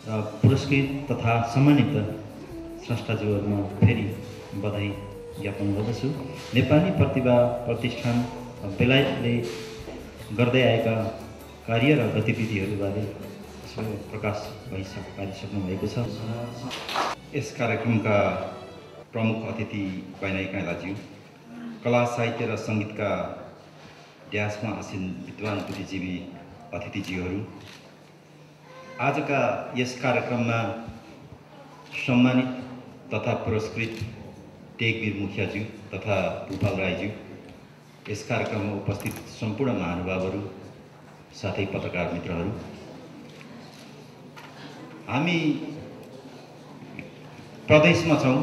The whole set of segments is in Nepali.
पुरस्कृत तथा सम्मानित स्रष्टाज्यूहरूमा फेरि बधाई ज्ञापन गर्दछु। नेपाली प्रतिभा प्रतिष्ठान बेलायतले गर्दै आएका कार्य र गतिविधिहरूबारे प्रकाश पारिसक्नु भएको छ। यस कार्यक्रमका प्रमुख अतिथि बैनाई काइलाज्यू, कला साहित्य र सङ्गीतका ड्यासमा आसीन विद्वान बुद्धिजीवी अतिथिज्यूहरू, आजका यस कार्यक्रममा सम्मानित तथा पुरस्कृत टेकवीर मुखियाज्यू तथा भूपाल राईज्यू, यस कार्यक्रममा उपस्थित सम्पूर्ण महानुभावहरू साथै पत्रकार मित्रहरू, हामी प्रदेशमा छौँ।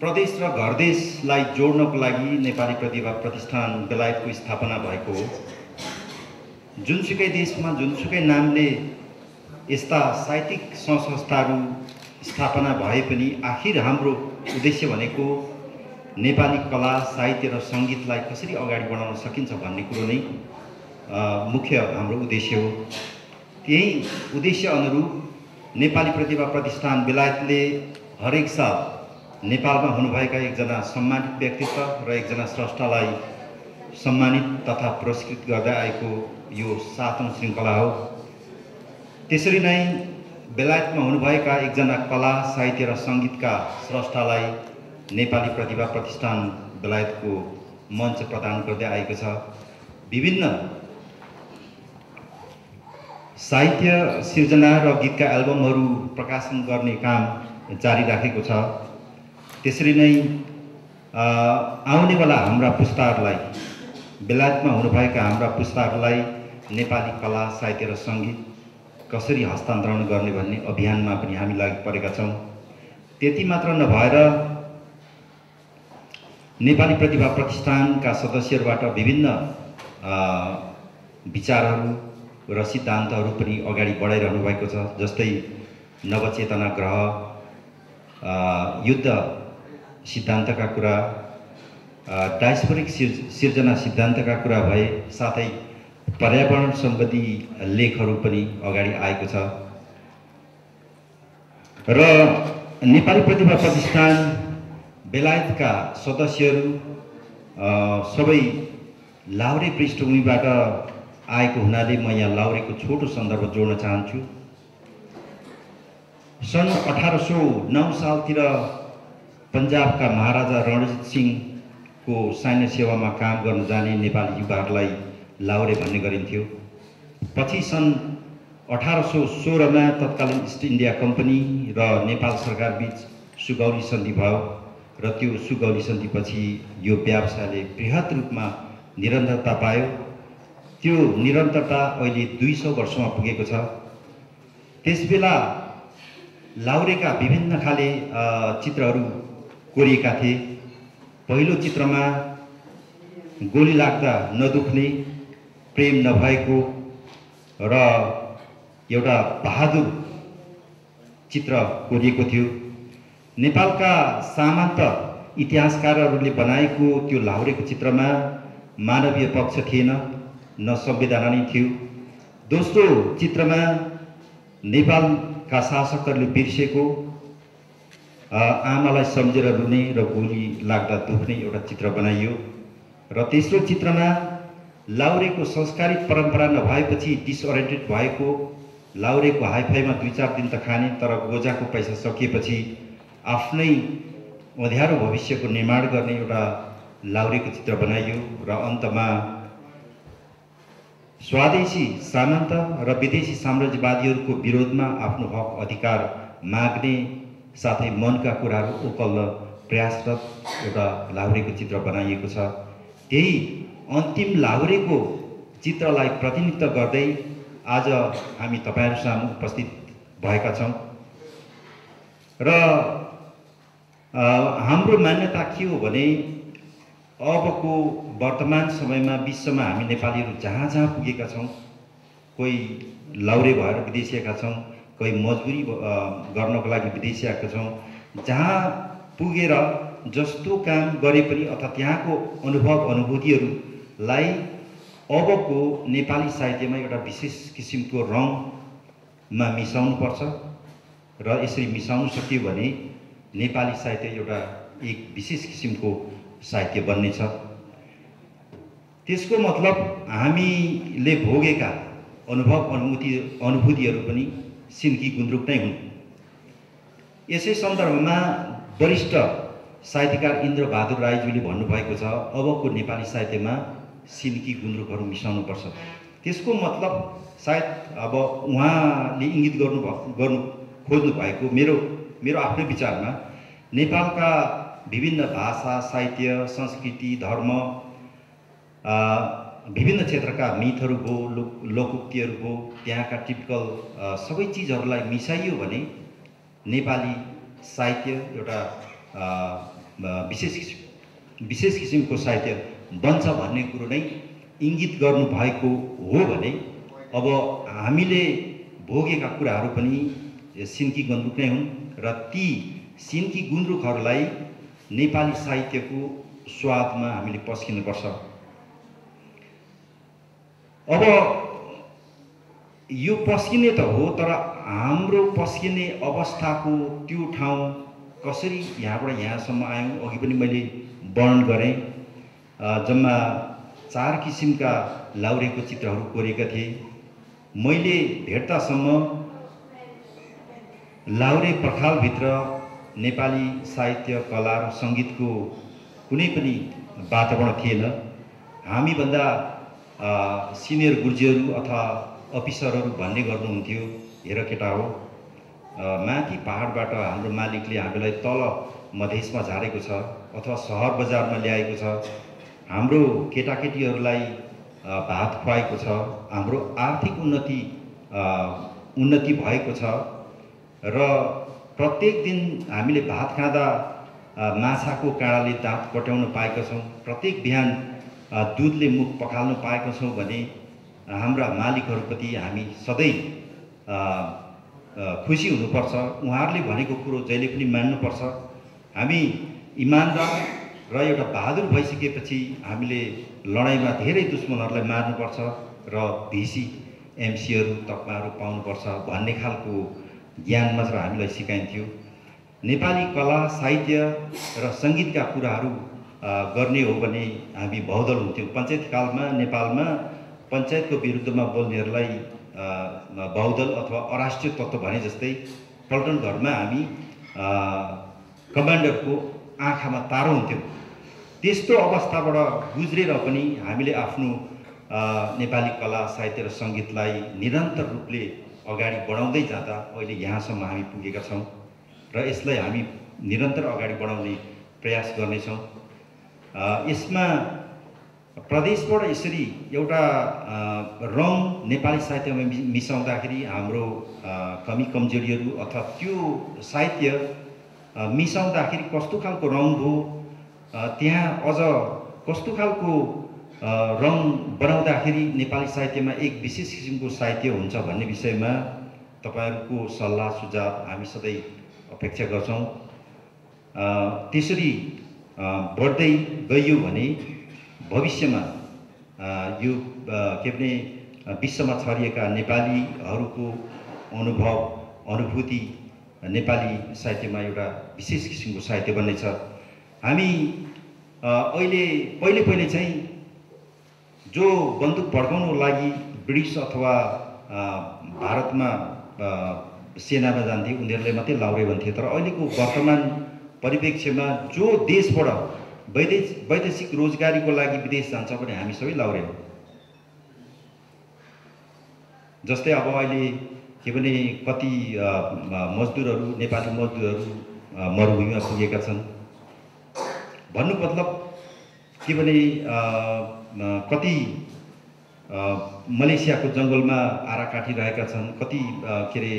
प्रदेश र घरदेशलाई जोड्नको लागि नेपाली प्रतिभा प्रतिष्ठान बेलायतको स्थापना भएको हो। जुनसुकै देशमा जुनसुकै नामले यस्ता साहित्यिक संस्थाहरू स्थापना भए पनि आखिर हाम्रो उद्देश्य भनेको नेपाली कला साहित्य र सङ्गीतलाई कसरी अगाडि बढाउन सकिन्छ भन्ने कुरो नै मुख्य हाम्रो उद्देश्य हो। त्यही उद्देश्य अनुरूप नेपाली प्रतिभा प्रतिष्ठान बेलायतले हरेक साल नेपालमा हुनुभएका एकजना सम्मानित व्यक्तित्व र एकजना स्रष्टालाई सम्मानित तथा पुरस्कृत गर्दै आएको यो 7औं श्रृङ्खला हो। त्यसरी नै बेलायतमा हुनुभएका एकजना कला साहित्य र सङ्गीतका स्रष्टालाई नेपाली प्रतिभा प्रतिष्ठान बेलायतको मञ्च प्रदान गर्दै आएको छ। विभिन्न साहित्य सिर्जना र गीतका एल्बमहरू प्रकाशन गर्ने काम जारी राखेको छ। त्यसरी नै आउनेवाला हाम्रा पुस्ताहरूलाई, बेलायतमा हुनुभएका हाम्रा पुस्ताहरूलाई नेपाली कला साहित्य र सङ्गीत कसरी हस्तान्तरण गर्ने भन्ने अभियानमा पनि हामी लागि परेका छौँ। त्यति मात्र नभएर नेपाली प्रतिभा प्रतिष्ठानका सदस्यहरूबाट विभिन्न विचारहरू र सिद्धान्तहरू पनि अगाडि बढाइरहनु भएको छ। जस्तै नवचेतना ग्रह, युद्ध सिद्धान्तका कुरा, डायस्पोरिक सिर्जना सिद्धान्तका कुरा भए, साथै पर्यावरण सम्बन्धी लेखहरू पनि अगाडि आएको छ। र नेपाली प्रतिभा प्रतिष्ठान बेलायतका सदस्यहरू सबै लाहुरे पृष्ठभूमिबाट आएको हुनाले म यहाँ लाहुरेको छोटो सन्दर्भ जोड्न चाहन्छु। सन् 1809 सालतिर पन्जाबका महाराजा रणजित सिंहको सैन्य सेवामा काम गर्न जाने नेपाली युवाहरूलाई लाहुरे भन्ने गरिन्थ्यो। पछि सन् 1816मा तत्कालीन इस्ट इन्डिया कम्पनी र नेपाल सरकार बीच सुगौली सन्धि भयो र त्यो सुगौली सन्धिपछि यो व्यवसायले बृहत रूपमा निरन्तरता पायो। त्यो निरन्तरता अहिले 200 वर्षमा पुगेको छ। त्यसबेला लाहुरेका विभिन्न खाले चित्रहरू कोरिएका थिए। पहिलो चित्रमा गोली लाग्दा नदुख्ने, प्रेम नभएको र एउटा बहादुर चित्र कोरिएको थियो। नेपालका सामन्त इतिहासकारहरूले बनाएको त्यो लाहुरेको चित्रमा मानवीय पक्ष थिएन, न संविधान नै थियो। दोस्रो चित्रमा नेपालका शासकहरूले बिर्सेको आमालाई सम्झेर रुने र गोली लाग्दा दुख्ने एउटा चित्र बनाइयो। र तेस्रो चित्रमा लाहुरेको संस्कारित परम्परा नभएपछि डिसओरिएन्टेड भएको, लाहुरेको हाइफाईमा 2-4 दिन त खाने, तर गोजाको पैसा सकिएपछि आफ्नै अँध्यारो भविष्यको निर्माण गर्ने एउटा लाहुरेको चित्र बनाइयो। र अन्तमा स्वदेशी सामन्त र विदेशी साम्राज्यवादीहरूको विरोधमा आफ्नो हक अधिकार माग्ने साथै मनका कुराहरू ओकल्न प्रयासरत एउटा लाहुरेको चित्र बनाइएको छ। त्यही अन्तिम लाहुरेको चित्रलाई प्रतिनिधित्व गर्दै आज हामी तपाईहरु सामु उपस्थित भएका छौँ। र हाम्रो मान्यता के हो भने अबको वर्तमान समयमा विश्वमा हामी नेपालीहरू जहाँ जहाँ पुगेका छौँ, कोही लाहुरे भएर विदेश गएका छौँ, कोही मजबुरी गर्नको लागि विदेश गएका छौँ। जहाँ पुगेर जस्तो काम गरे पनि अथवा त्यहाँको अनुभव अनुभूतिहरूलाई अबको नेपाली साहित्यमा एउटा विशेष किसिमको रङ मा मिसाउनुपर्छ र यसरी मिसाउन सकियो भने नेपाली साहित्य एउटा एक विशेष किसिमको साहित्य बन्नेछ। त्यसको मतलब हामीले भोगेका अनुभूतिहरू पनि सिन्की गुन्द्रुक नै हुन्। यसै सन्दर्भमा वरिष्ठ साहित्यकार इन्द्रबहादुर राईज्यूले भन्नुभएको छ, अबको नेपाली साहित्यमा सिन्की गुन्द्रुकहरू मिसाउनुपर्छ। त्यसको मतलब सायद अब उहाँले इङ्गित गर्नु खोज्नु भएको मेरो आफ्नै विचारमा नेपालका विभिन्न भाषा, साहित्य, संस्कृति, धर्म, विभिन्न क्षेत्रका मिथहरू भो, लोकोक्तिहरू भो, त्यहाँका टिपिकल सबै चिजहरूलाई मिसाइयो भने नेपाली साहित्य एउटा विशेष किसिमको साहित्य बन्छ भन्ने कुरो नै इङ्गित गर्नु भएको हो भने अब हामीले भोगेका कुराहरू पनि सिन्की गुन्द्रुक नै हुन् र ती सिन्की गुन्द्रुकहरूलाई नेपाली साहित्यको स्वादमा हामीले पस्किनुपर्छ। अब यो पस्किने त हो, तर हाम्रो पस्किने अवस्थाको त्यो ठाउँ कसरी यहाँबाट यहाँसम्म आयौँ, अघि पनि मैले वर्णन गरेँ। जम्मा 4 किसिमका लाउरेको चित्रहरू कोरेका थिए। मैले भेट्दासम्म लाउरे पर्खालभित्र नेपाली साहित्य, कला र सङ्गीतको कुनै पनि वातावरण थिएन। हामीभन्दा सिनियर गुरुजीहरू अथवा अफिसरहरू भन्ने गर्नुहुन्थ्यो, हेर केटा हो, माथि पहाडबाट हाम्रो मालिकले हामीलाई तल मधेसमा झारेको छ अथवा सहर बजारमा ल्याएको छ, हाम्रो केटाकेटीहरूलाई भात खुवाएको छ, हाम्रो आर्थिक उन्नति भएको छ र प्रत्येक दिन हामीले भात खाँदा माछाको काँडाले दाँत कट्याउन पाएका छौँ, प्रत्येक बिहान दुधले मुख पखाल्न पाएका छौँ भने हाम्रा मालिकहरूप्रति हामी सधैँ खुसी हुनुपर्छ। उहाँहरूले भनेको कुरो जहिले पनि मान्नुपर्छ। हामी इमानदार र एउटा बहादुर भइसकेपछि हामीले लडाइँमा धेरै दुश्मनहरूलाई मार्नुपर्छ र भिसी एमसीहरू तकमाहरू पाउनुपर्छ भन्ने खालको ज्ञान मात्र हामीलाई सिकाइन्थ्यो। नेपाली कला, साहित्य र सङ्गीतका कुराहरू गर्ने हो भने हामी बहुदल हुन्थ्यौँ। पञ्चायत कालमा नेपालमा पञ्चायतको विरुद्धमा बोल्नेहरूलाई बहुदल अथवा अराष्ट्रिय तत्त्व भने जस्तै पल्टन घरमा हामी कमान्डरको आँखामा तारो हुन्थ्यौँ। त्यस्तो अवस्थाबाट गुज्रेर पनि हामीले आफ्नो नेपाली कला, साहित्य र सङ्गीतलाई निरन्तर रूपले अगाडि बढाउँदै जाँदा अहिले यहाँसम्म हामी पुगेका छौँ र यसलाई हामी निरन्तर अगाडि बढाउने प्रयास गर्नेछौँ। यसमा प्रदेशबाट यसरी एउटा रङ नेपाली साहित्यमा मिसाउँदाखेरि हाम्रो कमी कमजोरीहरू अथवा त्यो साहित्य मिसाउँदाखेरि कस्तो खालको रङ हो, त्यहाँ अझ कस्तो खालको रङ बनाउँदाखेरि नेपाली साहित्यमा एक विशेष किसिमको साहित्य हुन्छ भन्ने विषयमा तपाईँहरूको सल्लाह सुझाव हामी सधैँ अपेक्षा गर्छौँ। त्यसरी बढ्दै गइयो भने भविष्यमा यो के भने विश्वमा छरिएका नेपालीहरूको अनुभूति नेपाली साहित्यमा एउटा विशेष किसिमको साहित्य बन्नेछ। हामी अहिले पहिले चाहिँ जो बन्दुक पड्काउनको लागि ब्रिटिस अथवा भारतमा सेनामा जान्थे उनीहरूले मात्रै लाउरे भन्थे, तर अहिलेको वर्तमान परिप्रेक्ष्यमा जो देशबाट वैदेशिक रोजगारीको लागि विदेश जान्छ भने हामी सबै लाउरे हो। जस्तै अब अहिले के भने कति मजदुरहरू, नेपाली मजदुरहरू मरुभूमिमा पुगेका छन्। भन्नु मतलब के भने कति मलेसियाको जङ्गलमा आरा काटिरहेका छन्, कति के अरे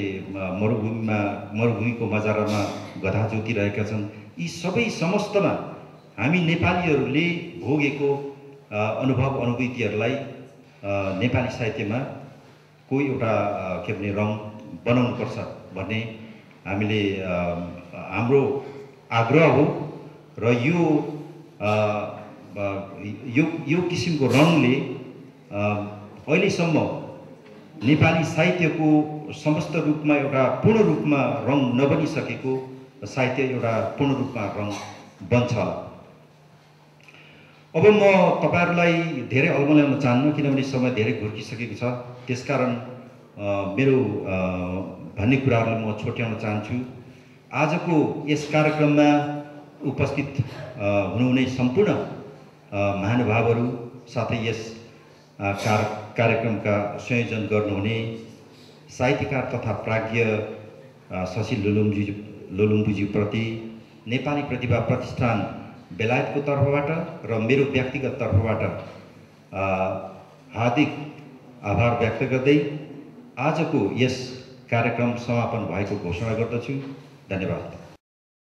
मरुभूमिको मजारामा गधा जोतिरहेका छन्। यी सबै समस्तमा हामी नेपालीहरूले भोगेको अनुभूतिहरूलाई नेपाली साहित्यमा कोही एउटा के भने रङ बनाउनुपर्छ भन्ने हामीले हाम्रो आग्रह हो र यो किसिमको रङले अहिलेसम्म नेपाली साहित्यको समस्त रूपमा एउटा पूर्ण रूपमा रङ नबनिसकेको साहित्य एउटा पूर्ण रूपमा रङ बन्छ। अब म तपाईहरुलाई धेरै अल्मल्याउन चाहन्न किनभने समय धेरै घुर्किसकेको छ। त्यसकारण मेरो भन्ने कुराहरुलाई म छोट्याउन चाहन्छु। आजको यस कार्यक्रममा उपस्थित हुनुहुने सम्पूर्ण महानुभावहरू साथै यस कार्यक्रमका संयोजन गर्नुहुने साहित्यकार तथा प्राज्ञ शशि लोलुम्बुज्यूप्रति नेपाली प्रतिभा प्रतिष्ठान बेलायतको तर्फबाट र मेरो व्यक्तिगत तर्फबाट हार्दिक आभार व्यक्त गर्दै आजको यस कार्यक्रम समापन भएको घोषणा गर्दछु। धन्यवाद।